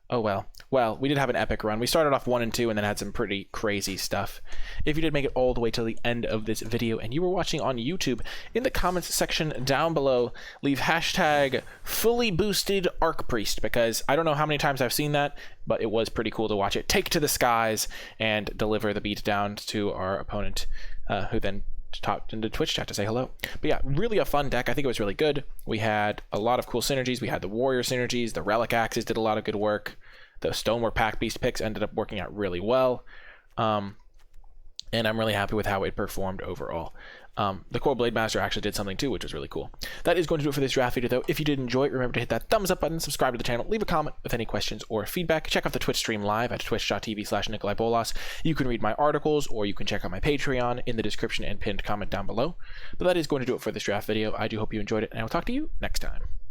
Oh well. Well, we did have an epic run. We started off 1 and 2 and then had some pretty crazy stuff. If you did make it all the way till the end of this video and you were watching on YouTube, in the comments section down below, leave hashtag fully boosted Arc Priest, because I don't know how many times I've seen that, but it was pretty cool to watch it take to the skies and deliver the beat down to our opponent, who then talked into Twitch chat to say hello. But yeah, really a fun deck. I think it was really good. We had a lot of cool synergies. We had the warrior synergies. The relic axes did a lot of good work. The Stonework Pack Beast picks ended up working out really well. And I'm really happy with how it performed overall. The Core Blade Master actually did something too, which was really cool. That is going to do it for this draft video, though. If you did enjoy it, remember to hit that thumbs up button, subscribe to the channel, leave a comment with any questions or feedback. Check out the Twitch stream live at twitch.tv/NicolaiBolas. You can read my articles, or you can check out my Patreon in the description and pinned comment down below. But that is going to do it for this draft video. I do hope you enjoyed it, and I will talk to you next time.